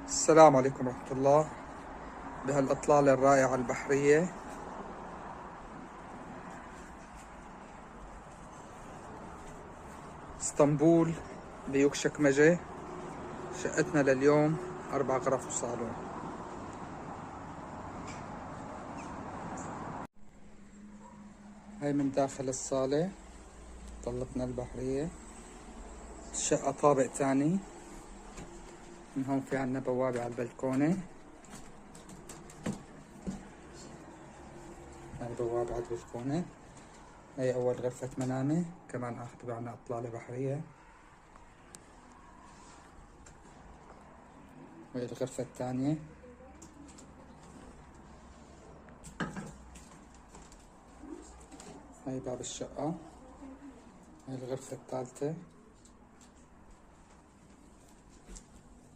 السلام عليكم ورحمة الله. بهالإطلالة الرائعة البحرية اسطنبول بيوكشكمجة. شقتنا لليوم 4 غرف وصالون. هاي من داخل الصالة طلتنا البحرية. الشقة طابق تاني. من هون في عنا بوابة على البلكونة. هاي بوابة على البلكونة. هاي أول غرفة منامة، كمان أخذ معنا إطلالة بحرية. وهي الغرفة الثانية. هاي باب الشقة. هاي الغرفة الثالثة.